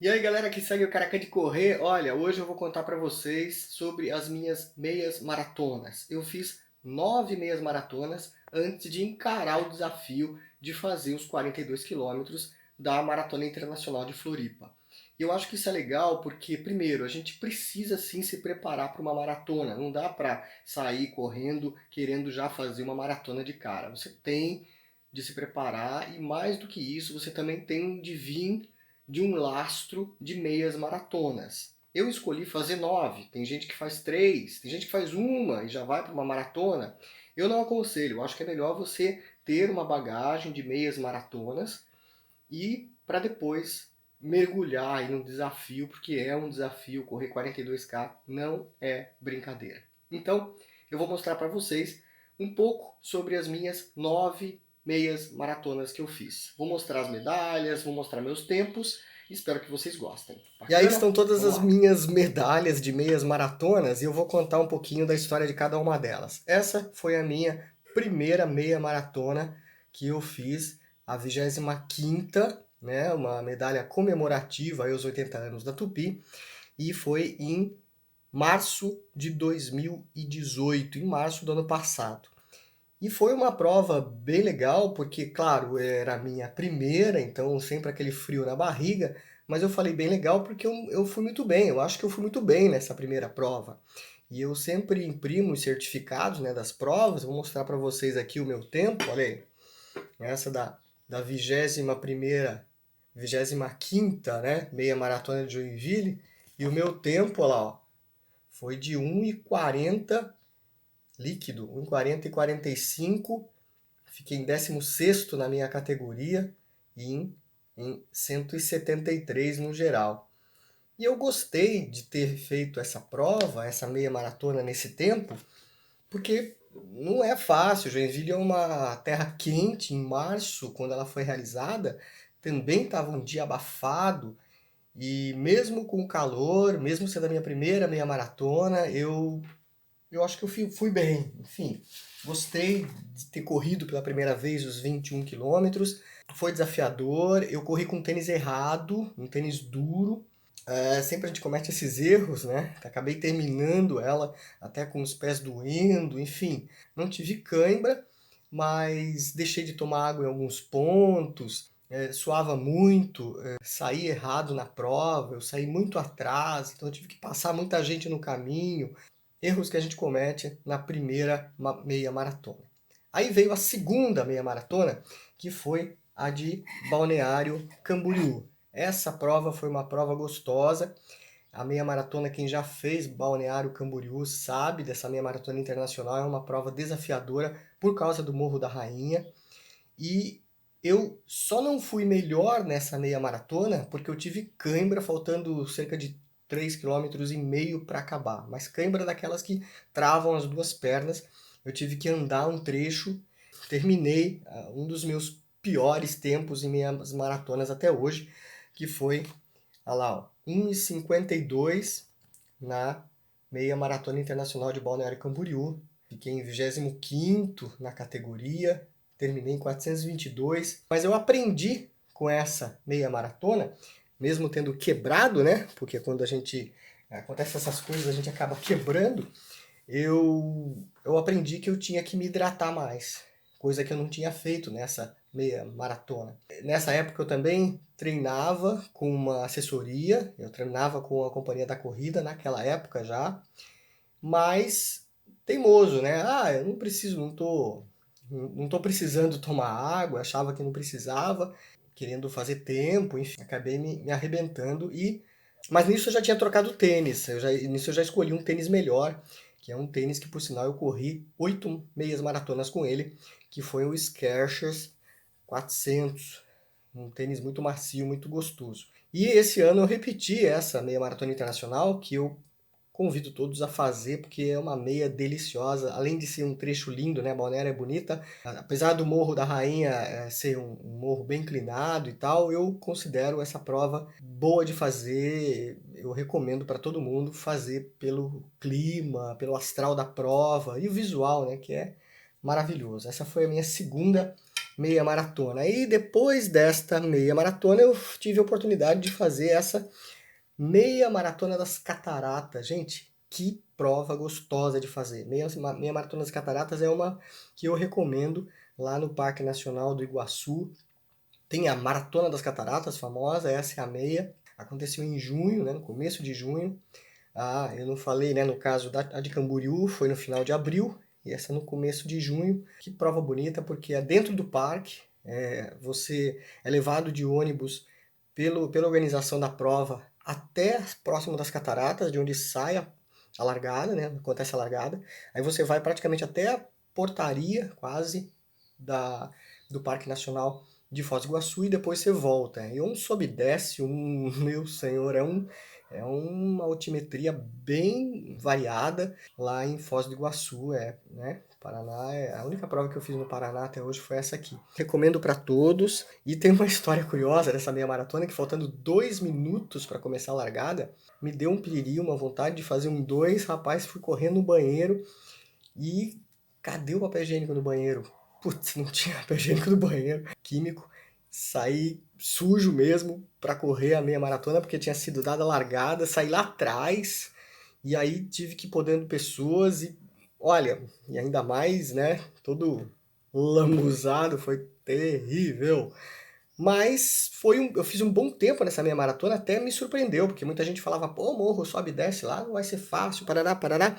E aí galera que segue o Careca de Correr, olha, hoje eu vou contar para vocês sobre as minhas meias maratonas. Eu fiz 9 meias maratonas antes de encarar o desafio de fazer os 42 quilômetros da Maratona Internacional de Floripa. E eu acho que isso é legal porque, primeiro, a gente precisa sim se preparar para uma maratona. Não dá para sair correndo querendo já fazer uma maratona de cara. Você tem de se preparar e, mais do que isso, você também tem de vir de um lastro de meias maratonas. Eu escolhi fazer 9, tem gente que faz 3, tem gente que faz uma e já vai para uma maratona. Eu não aconselho, eu acho que é melhor você ter uma bagagem de meias maratonas e para depois mergulhar aí no desafio, porque é um desafio, correr 42K não é brincadeira. Então, eu vou mostrar para vocês um pouco sobre as minhas 9 meias maratonas que eu fiz. Vou mostrar as medalhas, vou mostrar meus tempos, espero que vocês gostem. Bacana? E aí estão todas as minhas medalhas de meias maratonas e eu vou contar um pouquinho da história de cada uma delas. Essa foi a minha primeira meia maratona que eu fiz, a 25ª, né, uma medalha comemorativa aos 80 anos da Tupi, e foi em março de 2018, em março do ano passado. E foi uma prova bem legal, porque, claro, era a minha primeira, então sempre aquele frio na barriga, mas eu falei bem legal porque eu fui muito bem, eu acho que eu fui muito bem nessa primeira prova. E eu sempre imprimo os certificados, né, das provas, vou mostrar para vocês aqui o meu tempo, olha aí, essa da 21ª, 25ª, né, meia maratona de Joinville, e o meu tempo, olha lá, ó, foi de 1:40 líquido, 1:40 e 45, fiquei em 16º na minha categoria e em 173 no geral. E eu gostei de ter feito essa prova, essa meia maratona nesse tempo, porque não é fácil. Joinville é uma terra quente. Em março, quando ela foi realizada, também estava um dia abafado. E mesmo com o calor, mesmo sendo a minha primeira meia maratona, eu acho que eu fui bem. Enfim, gostei de ter corrido pela primeira vez os 21 quilômetros. Foi desafiador. Eu corri com um tênis errado, um tênis duro. Sempre a gente comete esses erros, né? Acabei terminando ela até com os pés doendo, enfim. Não tive cãibra, mas deixei de tomar água em alguns pontos. Suava muito, saí errado na prova, eu saí muito atrás, então eu tive que passar muita gente no caminho. Erros que a gente comete na primeira meia maratona. Aí veio a segunda meia maratona, que foi a de Balneário Camboriú. Essa prova foi uma prova gostosa. A meia maratona, quem já fez Balneário Camboriú sabe dessa meia maratona internacional, é uma prova desafiadora por causa do Morro da Rainha. E eu só não fui melhor nessa meia maratona porque eu tive cãibra, faltando cerca de 3,5 km para acabar. Mas cãibra daquelas que travam as duas pernas. Eu tive que andar um trecho, terminei um dos meus piores tempos em minhas maratonas até hoje, que foi, olha lá, ó, 1:52 na meia maratona internacional de Balneário Camboriú. Fiquei em 25º na categoria, terminei em 422. Mas eu aprendi com essa meia maratona, mesmo tendo quebrado, né? Porque quando a gente acontece essas coisas, a gente acaba quebrando. Eu aprendi que eu tinha que me hidratar mais, coisa que eu não tinha feito nessa meia maratona. Nessa época eu também treinava com uma assessoria, eu treinava com a Companhia da Corrida naquela época já, mas teimoso, né? Ah, eu não preciso, não tô precisando tomar água, achava que não precisava, querendo fazer tempo, enfim, acabei me arrebentando. Mas nisso eu já tinha trocado tênis, nisso eu já escolhi um tênis melhor, que é um tênis que, por sinal, eu corri 8 meias maratonas com ele, que foi o Skechers 400, um tênis muito macio, muito gostoso. E esse ano eu repeti essa meia maratona internacional, que eu convido todos a fazer, porque é uma meia deliciosa, além de ser um trecho lindo, né? Balneário é bonita. Apesar do Morro da Rainha ser um morro bem inclinado e tal, eu considero essa prova boa de fazer. Eu recomendo para todo mundo fazer pelo clima, pelo astral da prova e o visual, né? Que é maravilhoso. Essa foi a minha segunda meia maratona. E depois desta meia maratona eu tive a oportunidade de fazer essa meia maratona das Cataratas. Gente, que prova gostosa de fazer. Meia maratona das Cataratas é uma que eu recomendo lá no Parque Nacional do Iguaçu. Tem a Maratona das Cataratas, famosa, essa é a meia. Aconteceu em junho, né, no começo de junho. Ah, eu não falei, né, no caso a de Camboriú, foi no final de abril, e essa no começo de junho. Que prova bonita, porque é dentro do parque, você é levado de ônibus pela organização da prova até próximo das cataratas, de onde sai a largada, né, acontece a largada. Aí você vai praticamente até a portaria, quase, do Parque Nacional de Foz do Iguaçu, e depois você volta. E um sobe e desce, meu senhor, é uma altimetria bem variada lá em Foz do Iguaçu, né? Paraná, a única prova que eu fiz no Paraná até hoje foi essa aqui. Recomendo para todos. E tem uma história curiosa dessa meia maratona, que faltando 2 minutos para começar a largada, me deu um piriri, uma vontade de fazer um 2, rapaz, fui correndo no banheiro e cadê o papel higiênico no banheiro? Putz, não tinha papel higiênico no banheiro, químico. Saí sujo mesmo para correr a meia maratona, porque tinha sido dada a largada, saí lá atrás, e aí tive que ir podendo pessoas, e olha, e ainda mais, né, todo lambuzado, foi terrível. Mas eu fiz um bom tempo nessa meia maratona, até me surpreendeu, porque muita gente falava, pô, morro, sobe e desce lá, não vai ser fácil, parará, parará.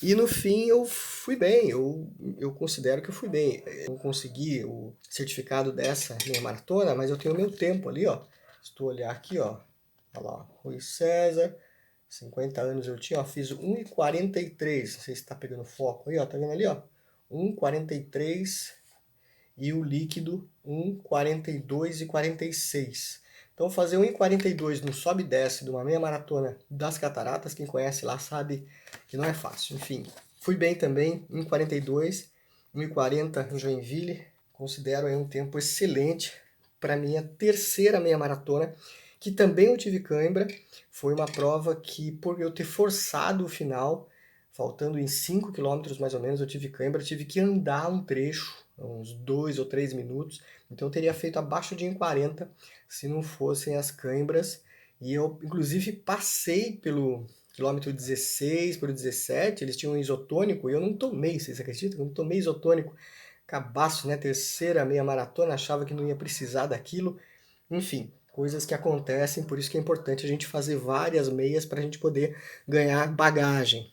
E no fim eu fui bem, eu considero que eu fui bem. Eu não consegui o certificado dessa meia maratona, mas eu tenho o meu tempo ali, ó. Estou olhar aqui, ó. Olha lá, Rui César, 50 anos eu tinha, ó, fiz 1:43. Não sei se tá pegando foco aí, ó. Tá vendo ali, ó? 1:43 e o líquido 1:42:46. Então fazer 1:42 no sobe e desce de uma meia maratona das Cataratas, quem conhece lá sabe que não é fácil. Enfim, fui bem também, 1:42, 1:40 em Joinville, considero aí um tempo excelente para minha terceira meia maratona, que também eu tive cãibra. Foi uma prova que, por eu ter forçado o final, faltando em 5 quilômetros mais ou menos, eu tive cãibra, tive que andar um trecho, uns 2 ou 3 minutos, então eu teria feito abaixo de 1:40 se não fossem as cãibras. E eu, inclusive, passei pelo quilômetro 16, pelo 17, eles tinham isotônico, e eu não tomei, vocês acreditam? Eu não tomei isotônico. Cabaço, né? Terceira meia maratona, achava que não ia precisar daquilo. Enfim, coisas que acontecem, por isso que é importante a gente fazer várias meias para a gente poder ganhar bagagem.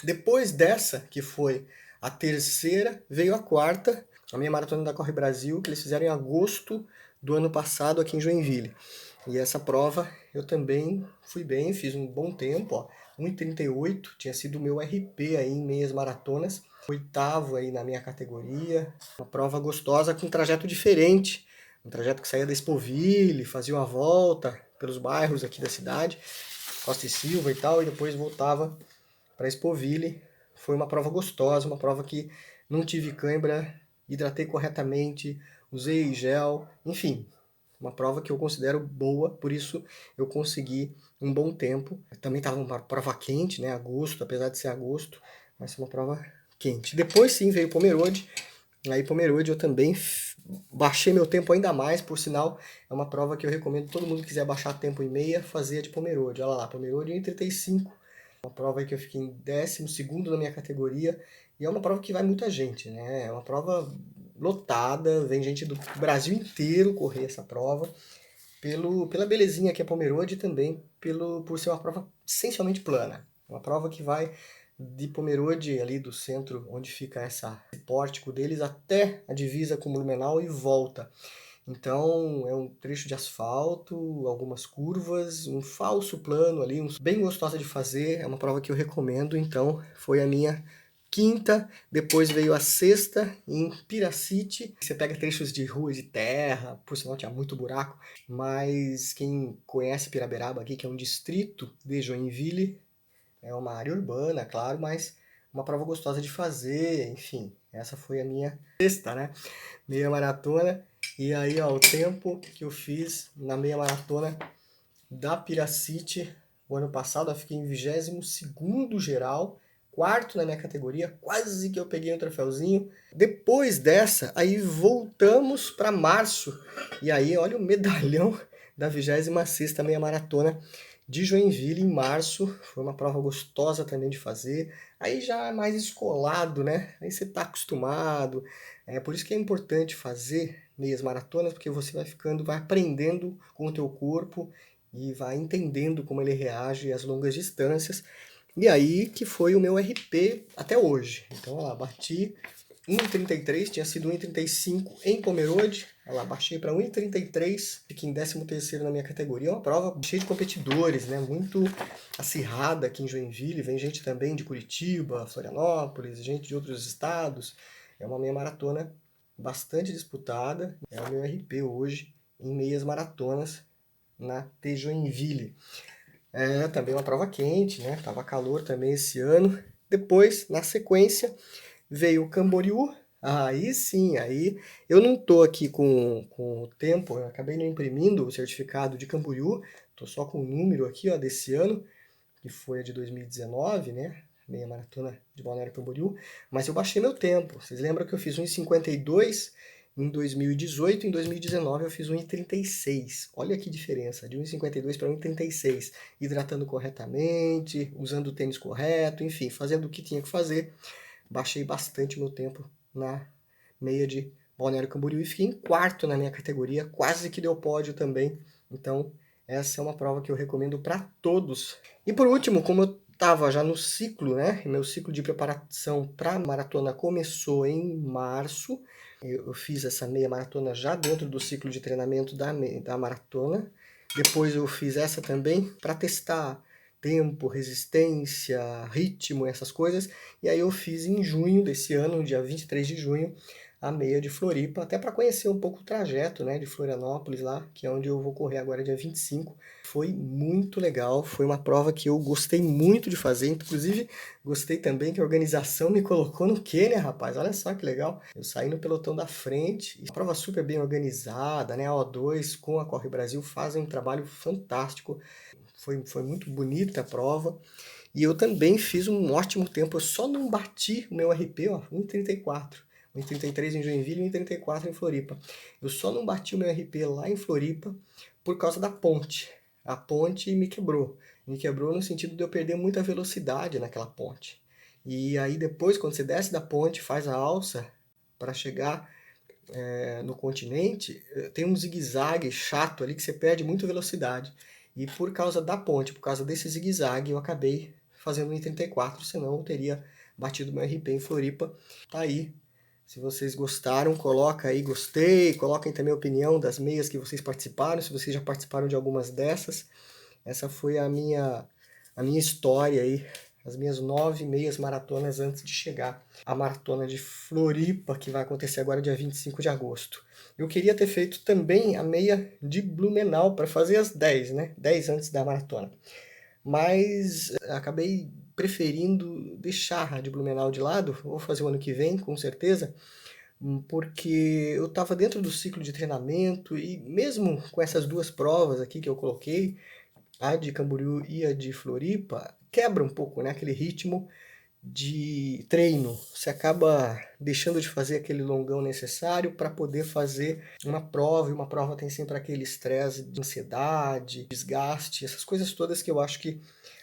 Depois dessa, que foi a terceira, veio a quarta, a meia maratona da Corre Brasil, que eles fizeram em agosto do ano passado aqui em Joinville. E essa prova eu também fui bem, fiz um bom tempo, ó, 1:38, tinha sido o meu RP aí em meias maratonas, oitavo aí na minha categoria, uma prova gostosa com um trajeto diferente, um trajeto que saía da Expoville, fazia uma volta pelos bairros aqui da cidade, Costa e Silva e tal, e depois voltava para Expoville. Foi uma prova gostosa, uma prova que não tive cãibra, hidratei corretamente, usei gel, enfim, uma prova que eu considero boa, por isso eu consegui um bom tempo. Também estava uma prova quente, né, agosto, apesar de ser agosto, mas uma prova quente. Depois sim veio Pomerode, aí Pomerode eu também baixei meu tempo ainda mais, por sinal, é uma prova que eu recomendo todo mundo que quiser baixar tempo em meia, fazer a de Pomerode. Olha lá, Pomerode 1:35, uma prova aí que eu fiquei em 12º na minha categoria, e é uma prova que vai muita gente, né? É uma prova lotada, vem gente do Brasil inteiro correr essa prova, pela belezinha que é Pomerode e também por ser uma prova essencialmente plana. Uma prova que vai de Pomerode, ali do centro, onde fica esse pórtico deles, até a divisa com Blumenau e volta. Então é um trecho de asfalto, algumas curvas, um falso plano ali, bem gostosa de fazer, é uma prova que eu recomendo. Então foi a minha quinta, depois veio a sexta em Piracite. Você pega trechos de rua de terra, por sinal tinha muito buraco, mas quem conhece Piraberaba aqui, que é um distrito de Joinville, é uma área urbana, claro, mas uma prova gostosa de fazer, enfim. Essa foi a minha sexta, né? Meia maratona. E aí, ó, o tempo que eu fiz na meia maratona da Piracite o ano passado, eu fiquei em 22º geral, quarto na minha categoria, quase que eu peguei um troféuzinho. Depois dessa, aí voltamos para março, e aí olha o medalhão da 26ª meia maratona de Joinville em março. Foi uma prova gostosa também de fazer, aí já é mais escolado, né? Aí você tá acostumado, é por isso que é importante fazer meias maratonas, porque você vai ficando, vai aprendendo com o teu corpo e vai entendendo como ele reage às longas distâncias. E aí que foi o meu RP até hoje. Então, olha lá, bati 1,33, tinha sido 1,35 em Pomerode. Olha lá, baixei para 1,33, fiquei em 13º na minha categoria. É uma prova cheia de competidores, né? Muito acirrada aqui em Joinville. Vem gente também de Curitiba, Florianópolis, gente de outros estados. É uma meia maratona bastante disputada. É o meu RP hoje em meias maratonas na T Joinville. É também uma prova quente, né? Tava calor também esse ano. Depois, na sequência, veio o Camboriú. Aí sim, aí eu não tô aqui com o tempo, eu acabei não imprimindo o certificado de Camboriú, tô só com o número aqui, ó, desse ano, que foi a de 2019, né? Meia maratona de Balneário Camboriú, mas eu baixei meu tempo. Vocês lembram que eu fiz 1,52 em 2018, em 2019 eu fiz 1,36. Olha que diferença, de 1,52 para 1,36. Hidratando corretamente, usando o tênis correto, enfim, fazendo o que tinha que fazer. Baixei bastante meu tempo na meia de Balneário Camboriú e fiquei em quarto na minha categoria, quase que deu pódio também. Então, essa é uma prova que eu recomendo para todos. E por último, como eu estava já no ciclo, né? Meu ciclo de preparação para a maratona começou em março. Eu fiz essa meia maratona já dentro do ciclo de treinamento da maratona. Depois eu fiz essa também para testar tempo, resistência, ritmo, essas coisas. E aí eu fiz em junho desse ano, dia 23 de junho, a meia de Floripa, até para conhecer um pouco o trajeto, né, de Florianópolis lá, que é onde eu vou correr agora dia 25. Foi muito legal, foi uma prova que eu gostei muito de fazer, inclusive gostei também que a organização me colocou no Quênia, rapaz, olha só que legal. Eu saí no pelotão da frente, e prova super bem organizada, né, a O2 com a Corre Brasil fazem um trabalho fantástico. Foi muito bonita a prova. E eu também fiz um ótimo tempo. Eu só não bati o meu RP, ó, 1,34. 1,33 em Joinville e 1,34 em Floripa. Eu só não bati o meu RP lá em Floripa por causa da ponte. A ponte me quebrou. Me quebrou no sentido de eu perder muita velocidade naquela ponte. E aí depois, quando você desce da ponte, faz a alça para chegar no continente, tem um zigue-zague chato ali que você perde muita velocidade. E por causa da ponte, por causa desse zigue-zague, eu acabei fazendo 1,34, senão eu teria batido meu RP em Floripa. Tá aí. Se vocês gostaram, coloca aí gostei, coloquem também a opinião das meias que vocês participaram, se vocês já participaram de algumas dessas. Essa foi a minha história aí, as minhas 9 meias maratonas antes de chegar à maratona de Floripa, que vai acontecer agora dia 25 de agosto. Eu queria ter feito também a meia de Blumenau para fazer as 10, né? 10 antes da maratona. Mas acabei preferindo deixar a de Blumenau de lado, vou fazer o ano que vem, com certeza, porque eu estava dentro do ciclo de treinamento e mesmo com essas duas provas aqui que eu coloquei, a de Camboriú e a de Floripa, quebra um pouco, né, aquele ritmo de treino. Você acaba deixando de fazer aquele longão necessário para poder fazer uma prova, e uma prova tem sempre aquele estresse de ansiedade, desgaste, essas coisas todas que eu acho que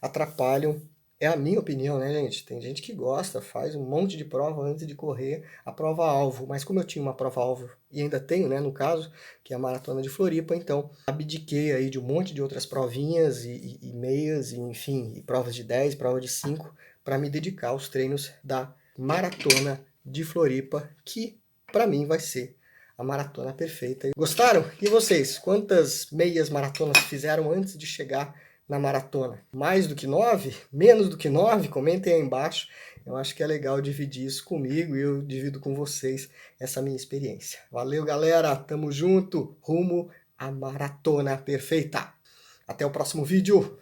atrapalham. É a minha opinião, né, gente? Tem gente que gosta, faz um monte de prova antes de correr a prova-alvo, mas como eu tinha uma prova-alvo, e ainda tenho, né, no caso, que é a Maratona de Floripa, então abdiquei aí de um monte de outras provinhas e meias, e, enfim, e provas de 10, prova de 5, para me dedicar aos treinos da Maratona de Floripa, que para mim vai ser a maratona perfeita. Gostaram? E vocês? Quantas meias maratonas fizeram antes de chegar na maratona? Mais do que 9? Menos do que 9? Comentem aí embaixo. Eu acho que é legal dividir isso comigo e eu divido com vocês essa minha experiência. Valeu, galera! Tamo junto, rumo à maratona perfeita! Até o próximo vídeo!